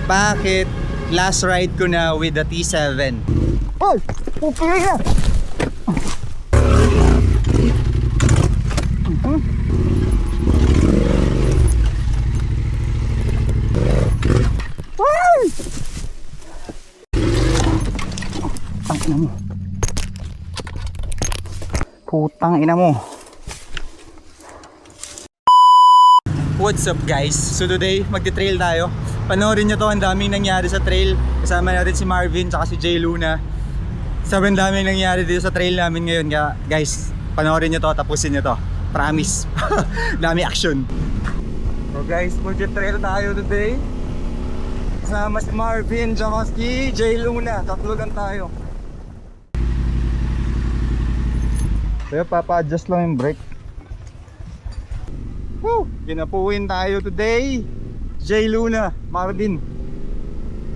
Bakit? Last ride ko na with the T7. Hoy! Pupili na! Putang ina mo. What's up guys? So today magte-trail tayo. Panoorin nyo to, ang daming nangyari sa trail. Kasama natin si Marvin tsaka si Jay Luna. Sobrang daming nangyari dito sa trail namin ngayon. Kaya guys, panoorin nyo to, tapusin nyo to. Promise. Dami action. So guys, magte-trail tayo today. Kasama si Marvin tsaka si Jay Luna. Tatlo lang tayo. Kaya papa-adjust lang yung brake. Woo! Ginapuin tayo today. Jay Luna, Marvin.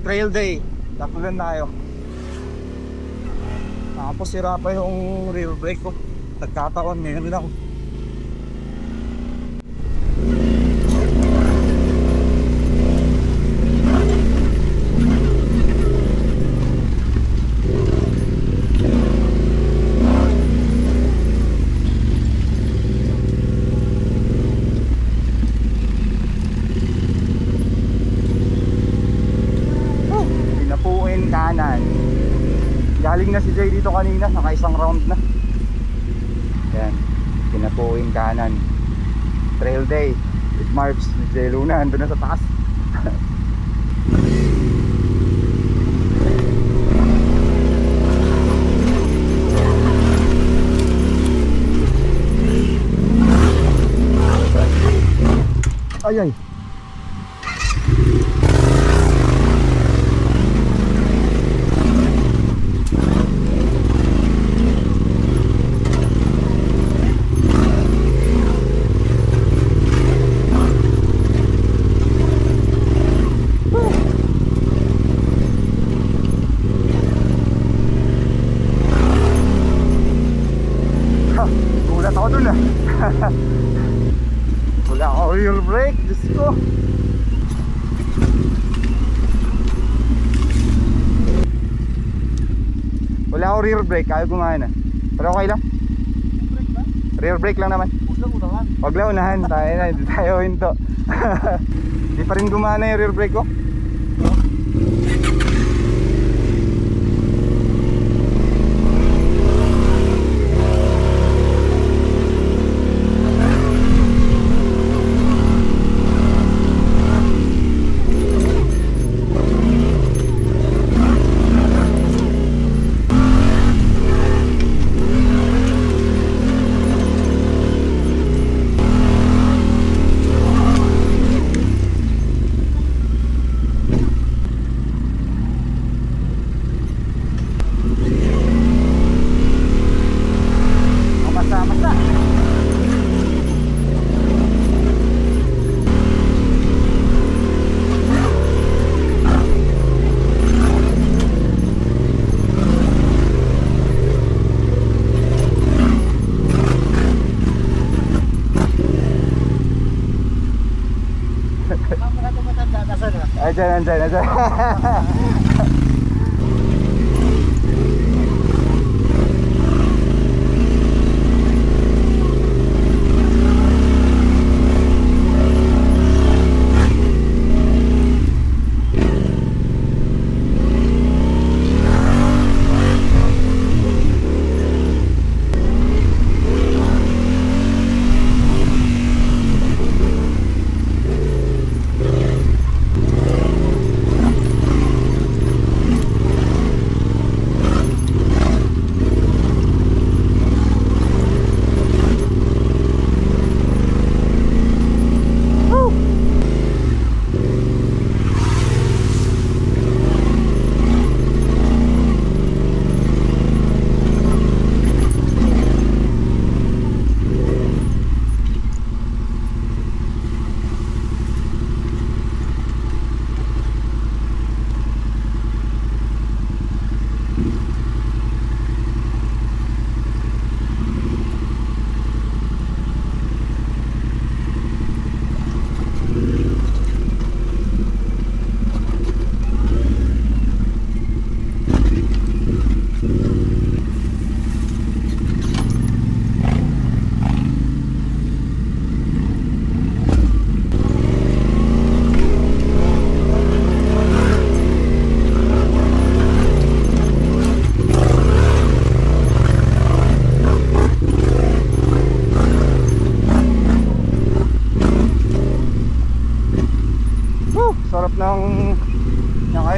Trail day. Tapulan tayo. Tapos sira pa yung rear brake ko. Nagkataon ngayon lang. Kanan. Galing na si Jay dito kanina, naka isang round na. Yan, pinapuin kanan. Trail day with Marvs, with Jay Luna, ando na sa taas. Ay ay. Gulat ako dun ah. Wala ako rear brake, Diyos ko. Wala ako rear brake, ayaw gumana. Pero okay lang. Rear brake lang naman. Huwag lang unahan, tayo na, hindi tayo hinto. Hindi pa rin gumana yung rear brake ko. Andyan.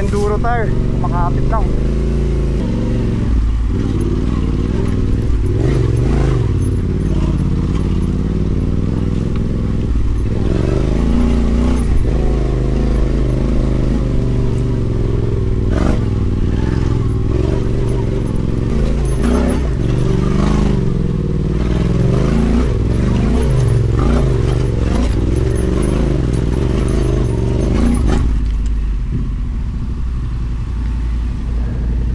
enduro tire, makakapit lang.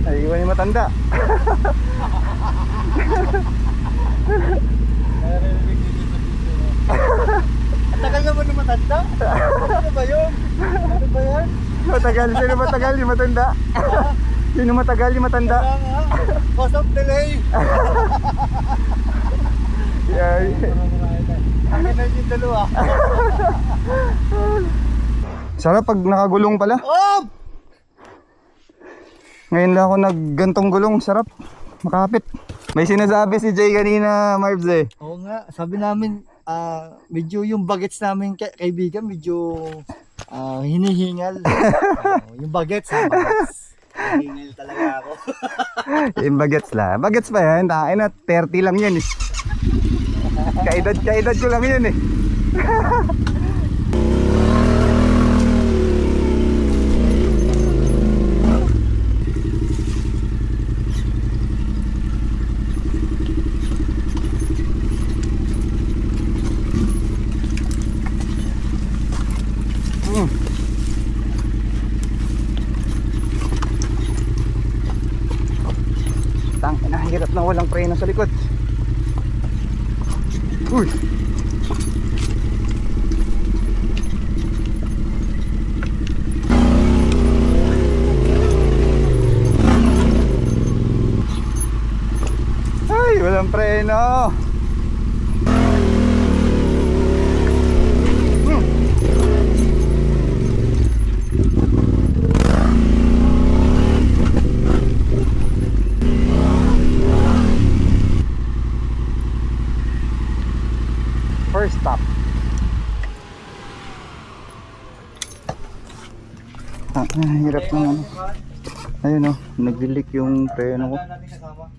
Ay, iwan yung matanda. Ang tagal naman ng matanda. Ano ba yun? Ano ba yan? Matagal, sino matagal yung matanda? Sino matagal yung matanda? Kaya nga. Cause of delay. Yeah. Akin na yung dalawa. Sarap pag nakagulong pala. Oh! Ngayon lang ako naggantong gulong, sarap. Makapit. May sinasabi si Jay kanina, Marvs eh. Oo nga, sabi namin, medyo yung bagets namin kaibigan, medyo hinihingal. Yung bagets, hinihingal talaga ako. Yung bagets la. Bagets pa yan, tain na 30 lang yan eh. Kaedad ko lang yan eh. Tangina, hirap na walang preno sa likod. Uy. Ay, walang preno. First stop. Hirap naman. Ayun oh, nagdilik yung preno ko. Wala natin kasama.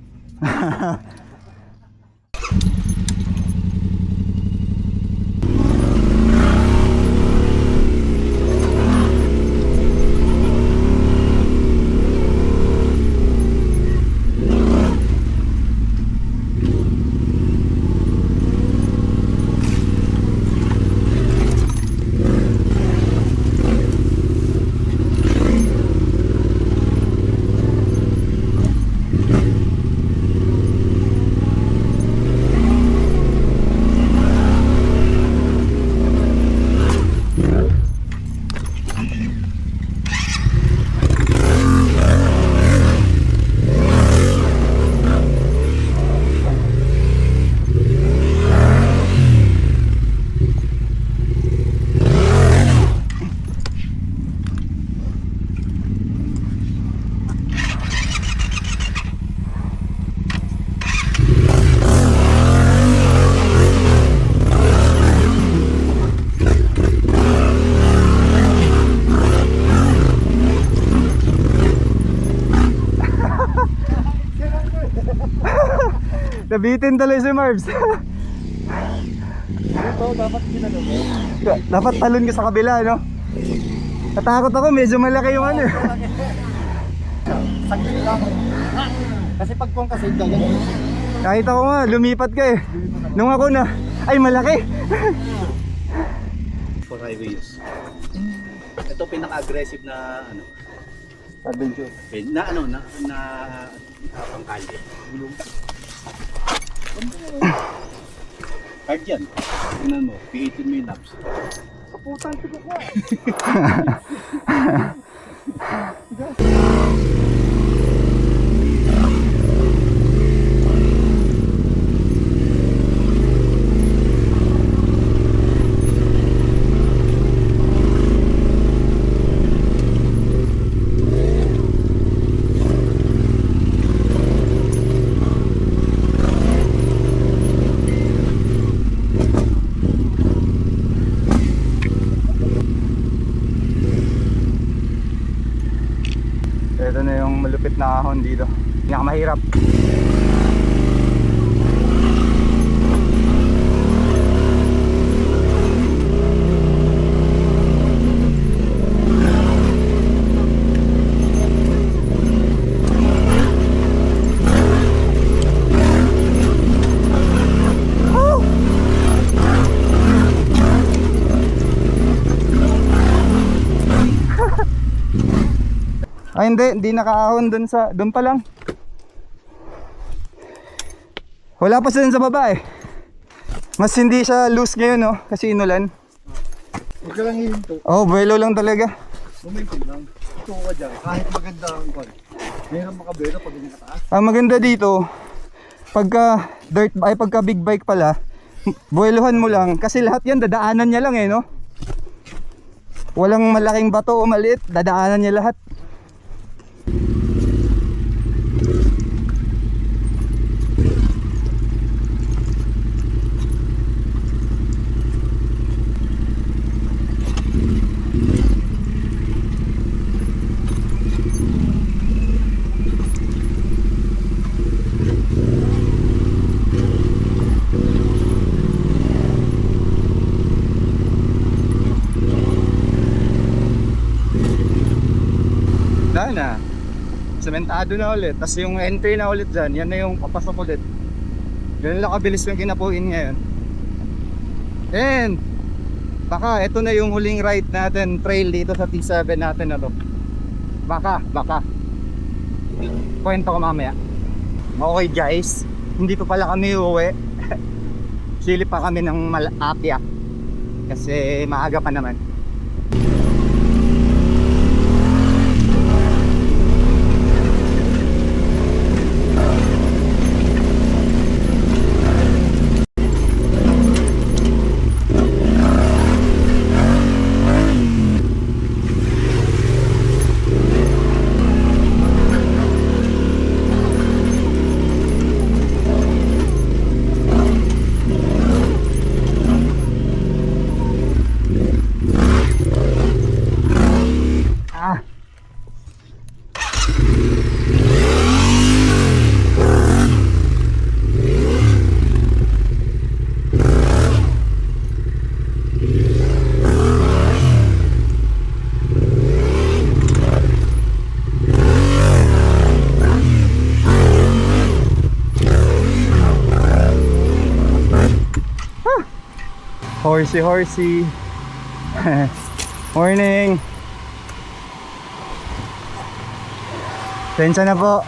Nabitin tuloy si Marvs. Ito, dapat ginagawa. Dapat talon ka sa kabila, no? Natakot ako, medyo malaki yung ano. Saglit lang. Kasi pag kung kasi ganyan. Nakita ko nga, lumipat ka eh. Nung ako na, ay malaki. For highway use. Ito pinaka-aggressive na ano, Adventure. na ano na pangkalye. Hard yan. Tingnan mo, pihitin mo yung knobs. Kaputan ko ko. Ito na yung malupit na ahon dito. Pinakamahirap. Ay hindi nakaahon doon pa lang. Wala pa sila sa baba eh. Mas hindi siya loose ngayon no, kasi inulan. Huwag ka lang hihinto. Oh, buwelo lang talaga. Momentum lang. Ito ka dyan. Kahit maganda ang kwan. Mayroon makabero pag ganyan kataas. Ang maganda dito, pagka big bike pala, buweluhan mo lang kasi lahat yan dadaanan niya lang eh no. Walang malaking bato o maliit, dadaanan niya lahat. Na sementado na ulit, tapos yung entry na ulit dyan, yan na yung papasok ulit. Ganun lang kabilis yung kinapuin ngayon. And baka ito na yung huling ride natin, trail dito sa T7 natin na to. Baka kwento ko mamaya. Okay guys, hindi pa pala kami uuwi. Silip pa kami ng Apia kasi maaga pa naman. Horsey morning. Tensa na po.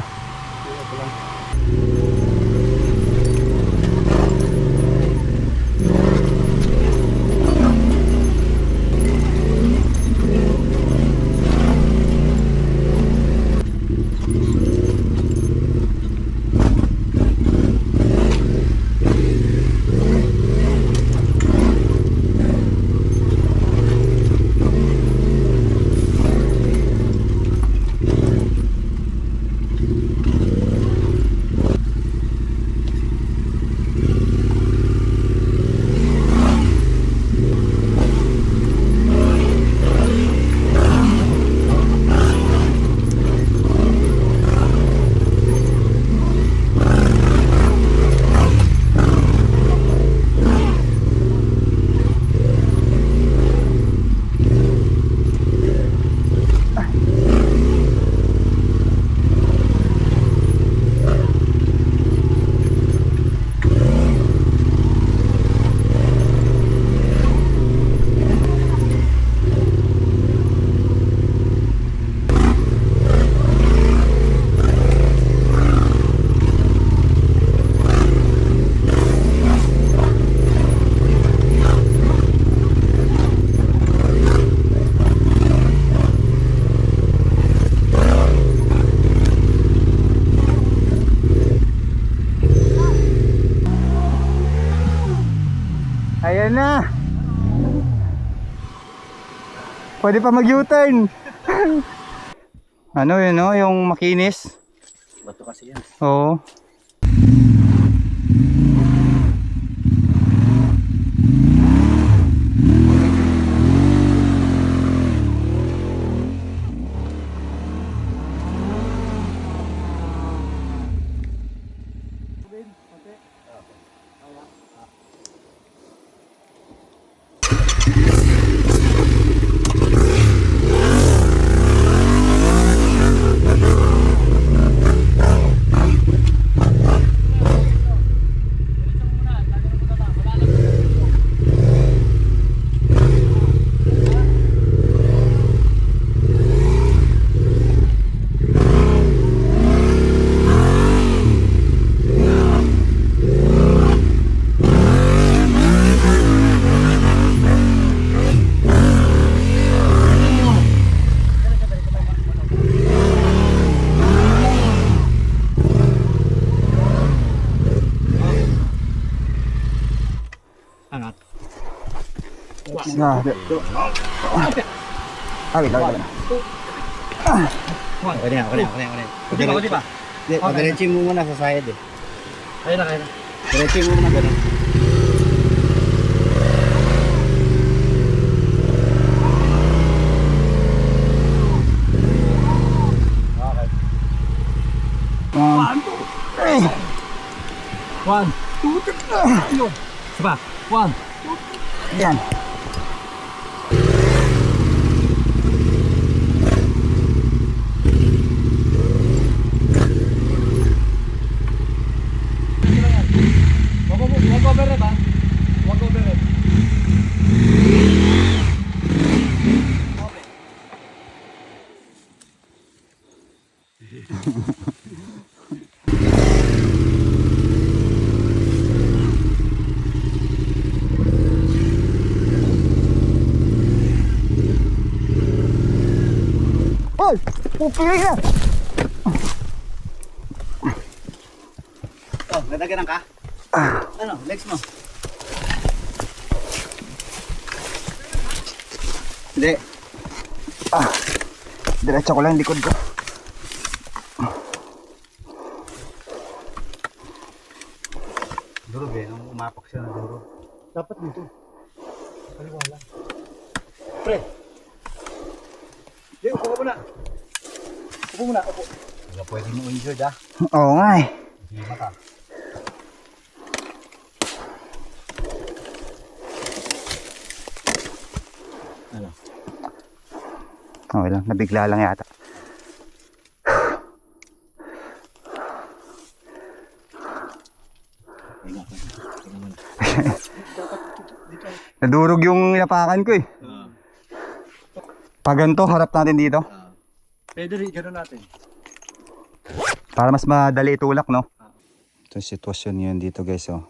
Ayan na. Pwede pa mag-U-turn. Ano yun no? Yung makinis. Bato kasi yan. Oo. Grabe. Wait lang. Okay na. Di ba? Padiretsin mo muna sa side eh. Kaya na. Diretsin mo muna ganun. One, two, three. Isa pa. One. Yan. Wag overhead ha. Wag overhead. Hoy! Pupili na! Oh, nadaganan ka? Ano, legs mo? Hindi. Diretso ko lang yung likod ko. Durog eh, nung umapak siya na durog. Dapat dito. Kaliwa lang. Pre! Di, upo ka muna. Upo muna, upo. Wala pwede mo injured ah. Oo nga eh. Hindi mata. Ano? Okay lang, nabigla lang yata. Nadurog yung napakan ko eh. Pag ganito, harap natin dito. Pwede rin, gano'n natin. Para mas madali itulak, no? Ito yung sitwasyon yun dito, guys, oh.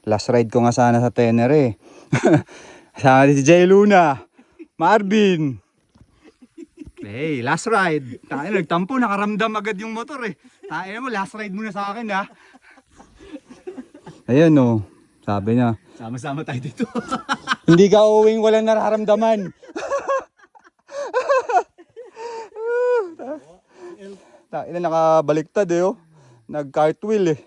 Last ride ko nga sana sa Tenere, eh. Kasama din si Jay Luna, Marvin. Hey, last ride. Tayo nagtampo, nakaramdam agad yung motor, eh. Tayo mo, last ride muna sa akin, ha. Ayan, oh. Sabi niya, Sama-sama tayo dito. hindi ka uwing walang nararamdaman. Tayo na nakabaliktad, eh, oh. Nag-cartwheel, eh.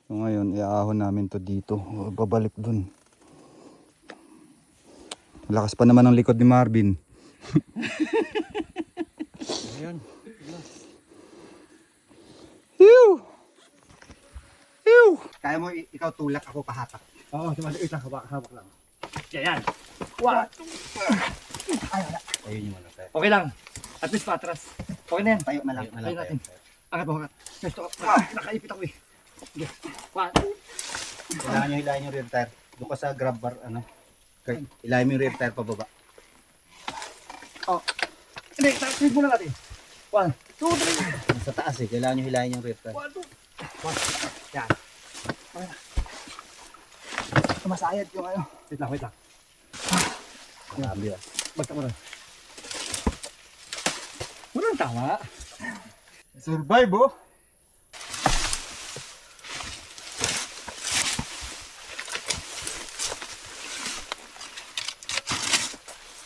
So ngayon, iaahon namin to dito. O, babalik dun. Lakas pa naman ang likod ni Marvin. Ayan. Ew! Ew! Kaya mo ikaw tulak, ako pahatak. Oo, tumalik lang, hawak lang. Yan. One, two. Ayun yung ano tayo. Okay lang. At least patras. Okay na yan. Tayo na lang. Tayo natin. Angat mo, angat. Gusto ko. Nakaipit ako eh. Okay. One, two. Kailangan nyo hilahin yung rear tire. Doon ka sa grab bar, ano. Hilahin mo yung rear tire pababa. Oh. Hindi, tayo muna natin. One, two, three. Sa taas eh, kailangan nyo hilahin yung rear tire. One, two. One. Yan. Okay na. Masayad yung ano. Wait lang, wait lang. Marami ah. Basta mo rin. Walang tama. Survive, oh.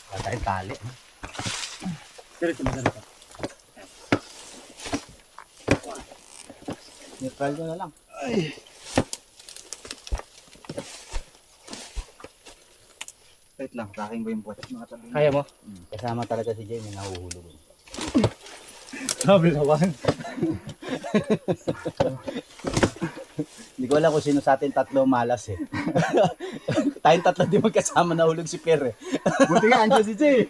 Wala tayong tali. Diretso mo, diretso. Neutral ko na lang. Wait lang, tracking ko yung puwet. Kaya mo? Kasama talaga si Jay, may nahuhulog. Sabi na one. Hindi ko alam kung sino sa atin tatlo malas eh. Tayong tatlo di magkasama nahulog si Pierre eh. Buti nga, andyan si Jay.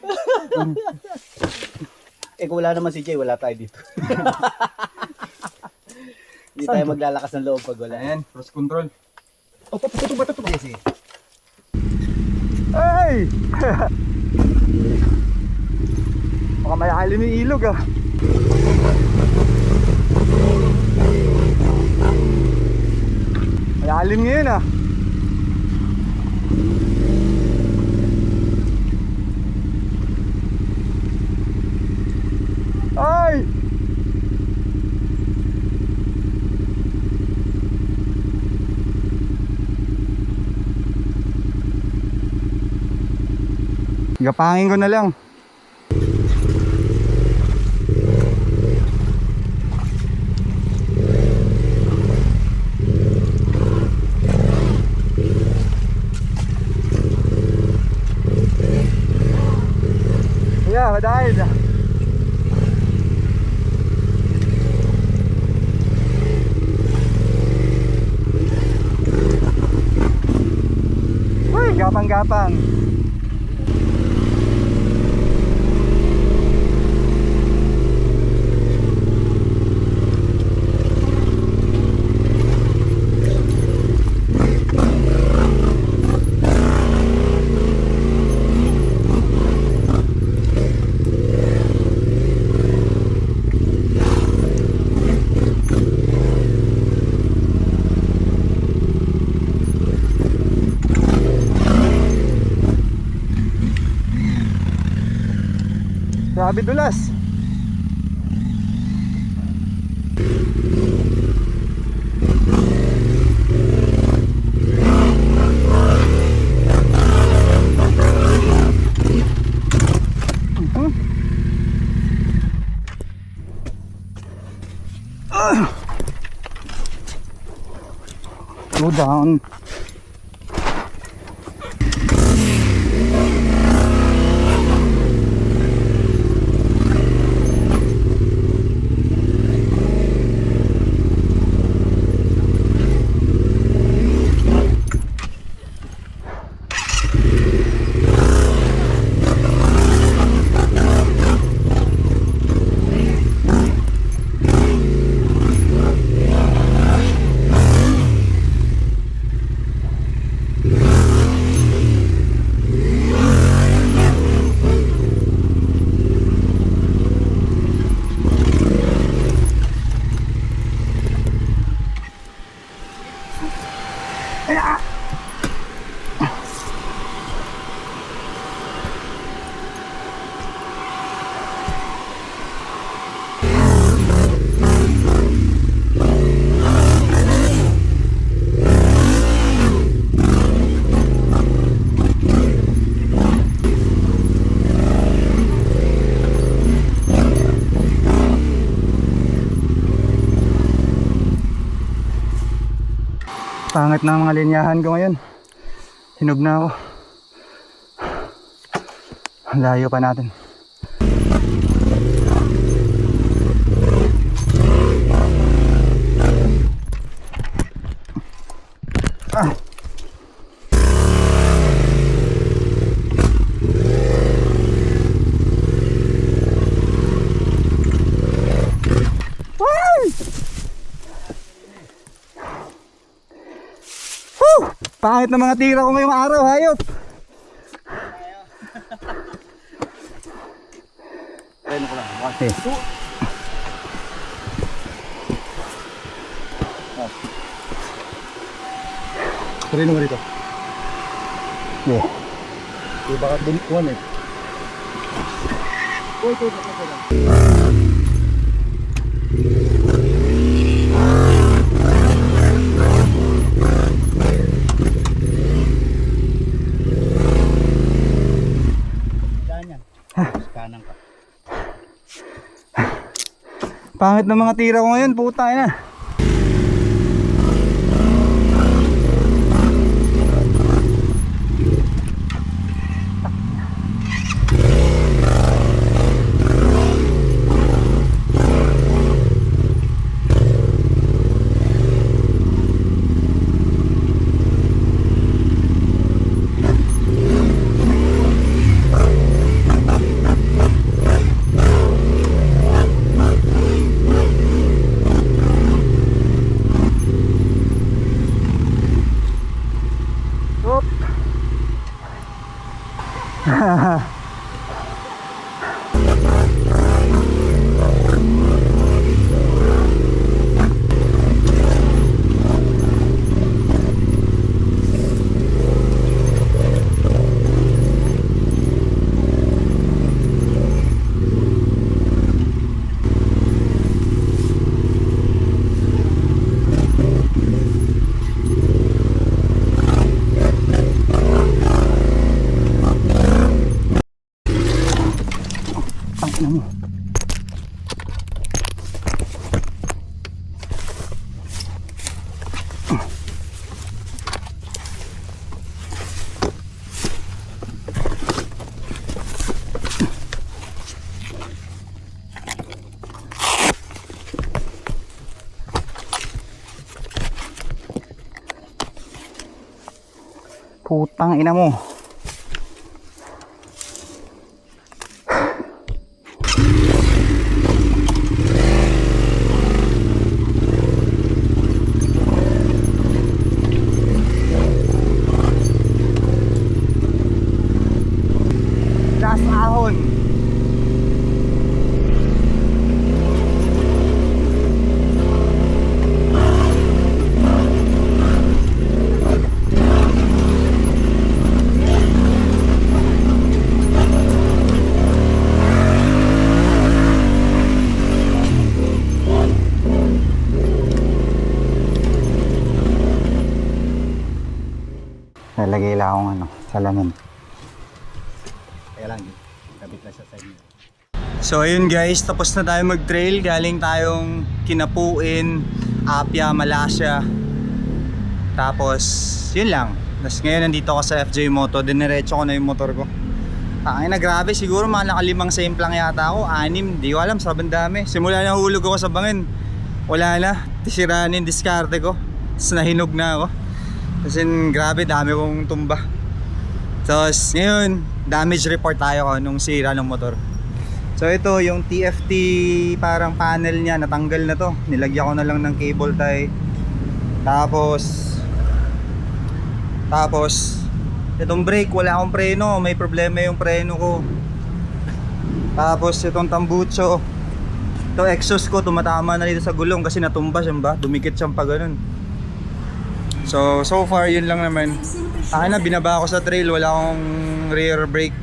Eh kung wala naman si Jay, wala tayo dito. Hindi tayo maglalakas ng loob pag wala. Ayan, cross control. O, patutong ba ito? Sige. Ay! Baka malalim yung ilog, ah. Malalim ngayon, ah. Ay! Gapangin ko na lang. Yeah, madahil. Uy, gapang-gapang. Grabe dulas. Slow down. Pangit na ang mga linyahan ko ngayon. Hinog na ako. Ang layo pa natin. Ah. Pangit na mga tira ko ngayong araw, hayop. Ayun ko lang. Okay. Sarino mo rito. Yeah. Baka dun kuwan eh. Uy, ito. Kanan ka. Pangit na mga tira ko ngayon, puta na. Putang ina mo. Das ahon. Nalagay lang akong salamin. Kaya lang, kabit lang sa side. So ayun guys, tapos na tayo mag-trail. Galing tayong Kinapuin, Apia, Malasya. Tapos yun lang. Tapos ngayon nandito ako sa FJ Moto. Diniretso ko na yung motor ko. Ay na, grabe, siguro mga nakalimang same lang yata ako. 6, di ko alam, sobrang dami. Simula na hulog ako sa bangin, wala na, tisiraan yung diskarte ko. Tapos nahinog na ako. Kasi grabe, dami kong tumba. Tapos ngayon, damage report tayo nung sira ng motor. So ito yung TFT parang panel niya, natanggal na to. Nilagyan ko na lang ng cable tie. Tapos itong brake, wala akong preno, may problema yung preno ko. Tapos itong tambucho, ito exhaust ko, tumatama na dito sa gulong kasi natumba siya ba, dumikit siyang pa ganun. So far yun lang naman. Na binaba ako sa trail, wala akong rear brake.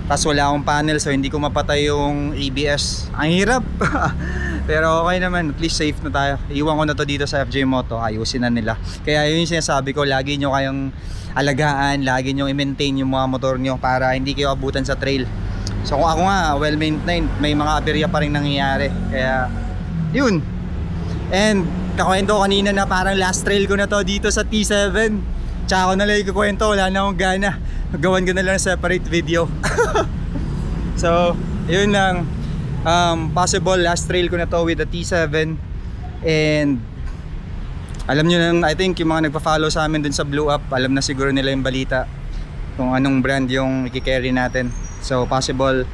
Tapos wala akong panel, so hindi ko mapatay yung ABS. Ang hirap. Pero okay naman, at least safe na tayo. Iwan ko na to dito sa FJ Moto, ayusin na nila. Kaya yun yung sinasabi ko, lagi nyo kayong alagaan, lagi nyo i-maintain yung mga motor nyo para hindi kayo abutan sa trail. So kung ako nga, well maintained, may mga aberya pa rin nangyayari. Kaya yun. And kakwento kanina na parang last trail ko na to dito sa T7. Tsaka ako na lang ikukwento, wala na akong gana. Gawan ko na lang separate video. So yun lang. Possible last trail ko na to with the T7. And alam nyo na, I think yung mga nagpa-follow sa amin dun sa Blue Up, alam na siguro nila yung balita kung anong brand yung i-carry natin. So possible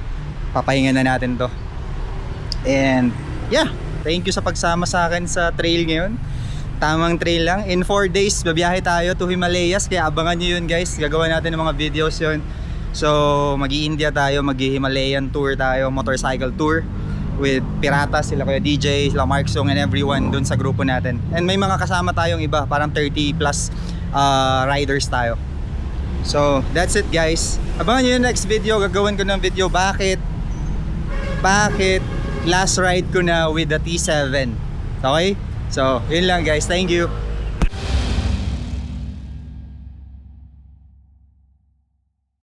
papahinga na natin to. And yeah, thank you sa pagsama sa akin sa trail ngayon. Tamang trail lang. In 4 days babiyahe tayo to Himalayas, kaya abangan nyo yun guys. Gagawa natin ng mga videos yun. So mag-i-India tayo, mag-i-Himalayan tour tayo, motorcycle tour with Pirata, sila Kuya DJ, sila Mark Song and everyone dun sa grupo natin. And may mga kasama tayong iba, parang 30 plus riders tayo. So that's it guys. Abangan nyo yung next video, gagawin ko ng video bakit last ride ko na with the T7. Okay? So yun lang guys, thank you.